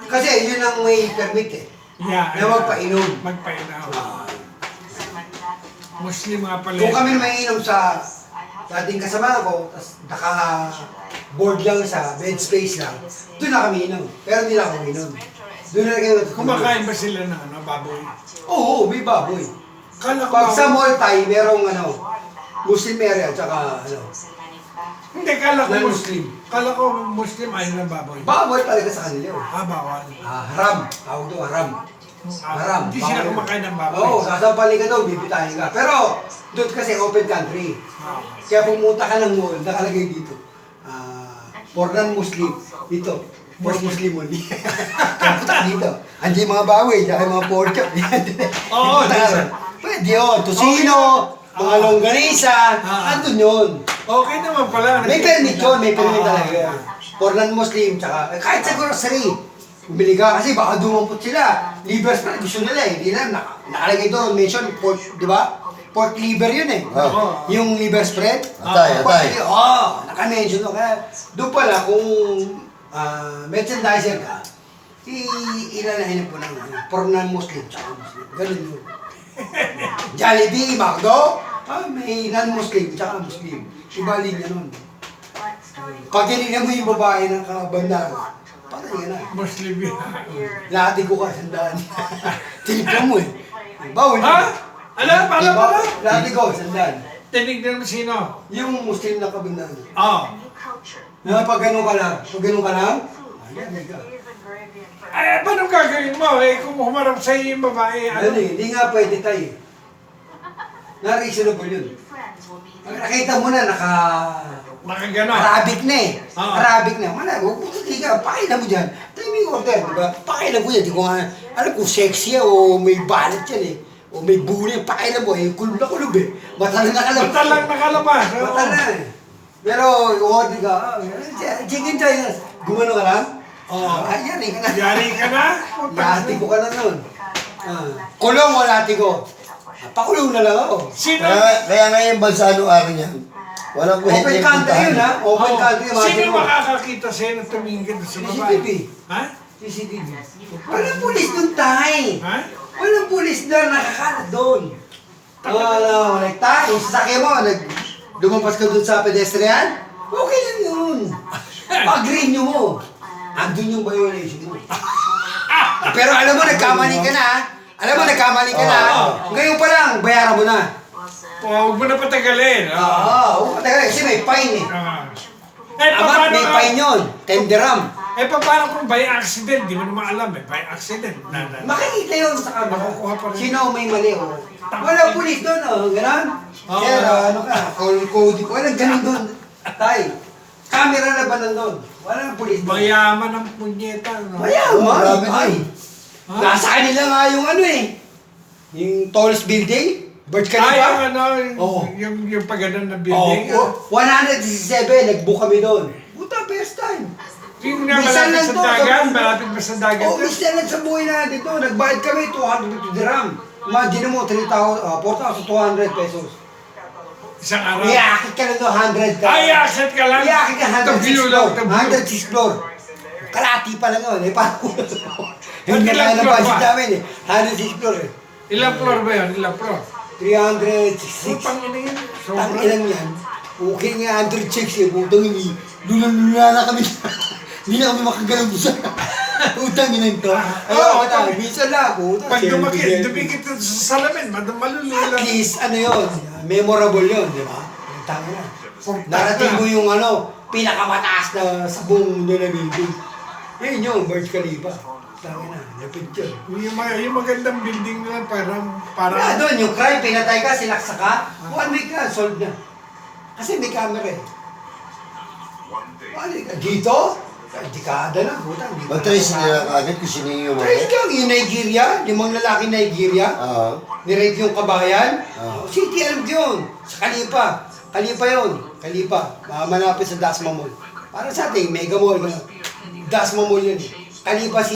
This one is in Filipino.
Kasi yun ang may permit eh. Yeah, Na magpainom. Magpainom. Muslim nga pala. Kung kami may inom sa dating kasama ko, tapos naka-board lang sa bed space lang, doon na kami inom. Pero hindi lang ako inom. Doon na kayo. Kumakain ba sila ng baboy? Oo, may baboy. Kala ko Pag sa Muay Thai, merong Muslim area, tsaka Hindi, kala ko non-Muslim. Kala ko Muslim ayaw ng baboy. Bawal talaga sa kanila. Bawal. Haram. Tawag doon, haram. Haram. Hindi sila Bawal. kumakain ng baboy. Oo, sasampalin ka daw, bibitahin ka. Pero, doon kasi open country. Kaya pumunta ka ng mall, nakalagay dito. For non-Muslim. Dito. For Muslim only. Kaya punta ka dito. Andiyan yung mga baboy, tsaka yung mga pork chop. Oo, Pwede yun. Tosino, mga longganisa, andun yun. Okay naman pala. May permit yun, may permit talaga. For non-Muslim, tsaka kahit sa grocery. Bumili ka kasi baka dumampot sila. Liver spread, gusto nila eh. Hindi na, nakalagay doon, mention, pork, di ba? Pork liver yun eh. Yung liver spread. Atay. Naka-mention doon. Kaya doon pala kung merchandiser ka, ilalahin po ng for non-Muslim, tsaka Muslim. Ganun yun. Jollibee, McDo, may non-Muslim, tsaka Muslim. Iba linya nun. Pag tinignan mo yung babae ng kabandaan, patay ka na. Muslim yun. Lati ko ka, sandaan. Tinignan mo eh. Bawal. Ha? Pala? Lati ko, sandaan. Tinignan mo sino? Yung Muslim na kabandaan. Oo. Na pag ganun ka lang, ayan, ka. Ay, paano gagawin mo? Kung humarap sa'yo yung babae, Ano eh, hindi nga pwede tayo. Na-reasonable yun. Nakita mo na, Nakagano. Arabic na eh. Oo. Arabic na. Huwag mo hindi ka, pakailan mo dyan. Tayo may order, di ba? Pakailan mo yan. Di ko nga, alam kung sexy o may balat yan eh. O may buli, pakailan mo eh. Kulub na kulub eh. Mata lang nakalabas. Mata lang nakalabas. Mata na eh. Pero, order ka, chicken tayo. Gumano ka lang? Ayan eh. Yari ka na? Lati ko ka na nun. Kulong o lati ko? Pakulong na lang ako. Sino? Kaya nga yung bansa ano araw niya. Walang pwede Open country yun ha? Open country. Sino makakakita sa'yo na tumingin ka sa babae? CCTV. Ha? CCTV. Walang pulis doon tayo. Ha? Walang pulis na nakakala doon. Like tayo, sasakyan mo, lumampas ka doon sa pedestrian, okay lang yun. Pag-green nyo mo, andun yung violation mo. Pero alam mo, nagkamali ka na ha? Alam mo, nagkamali ka na. Ngayon pa lang, bayaran mo na. Huwag mo na patagalin. Oo, matagal kasi may fine eh. Amat, may fine yun. 10 dirham. Paano kung by accident? Di mo naman alam by accident. Makikita yun sa camera. Makukuha pa rin. Sino may mali o? Wala pulis doon o, gano'n? Sir, ano ka, code ko. Walang gano'n doon. Tay, camera na ba nandun? Walang pulis doon. Mayaman ang punyeta. Mayaman? Grabe Ay, doon. nasa kanila nga yung ano eh. Yung tallest building. Burj Khalifa. Yung pagano'n na Oh, building. 167, nag-book kami doon. Puta, first time. Yung na Minsan malapit lang sa to, dagat, kapag- malapit ba sa dagat? Oh, minsan lang sa buhay natin to. Nagbayad kami 250 dirham. Imagine mo, 4,200 pesos. Isang araw. Iakit ka na doon, 100 ka. Ay, accept ka lang. Iakit ka, 106 Tablo lang, floor. tablo. 106 floor. Kalati pa lang yun. Eh, paano? Yung Ilang kaya ng floor budget ba? namin eh. 106 floor eh. Ilang floor ba yun? Ilang floor? 366. Pang ina yun. Tang ilan yan. Okay nga, 106 eh. Putang ini. Lula na kami. Hindi na kami makagalaw doon sa utang ina ito. Oo, Ayun, minsan lang ako. Pag dumikit sa salamin, malulula. At least, ano yun, memorable yun, di ba? Tama na. Narating mo yung pinakamataas na sa buong mundo na building. Yun yung Burj Khalifa. Tama na, lapit yun. Yung magandang building nila, parang... Kaya doon, yung crime, pinatay ka, sinaksa ka, 1 week na, solved na. Kasi may camera eh. 1 week na. Dito, dekada na, puta. Mag-trace nila agad kung sino yung Trace lang, yung Nigeria, 5 lalaki Nigeria. Nirape yung kabayan. City, alam ko yun. Sa Kalipa yun. Kalipa. Malapit sa Dasma Mall. Para sa ating Mega Mall. Dasma Mall yun. Kalipa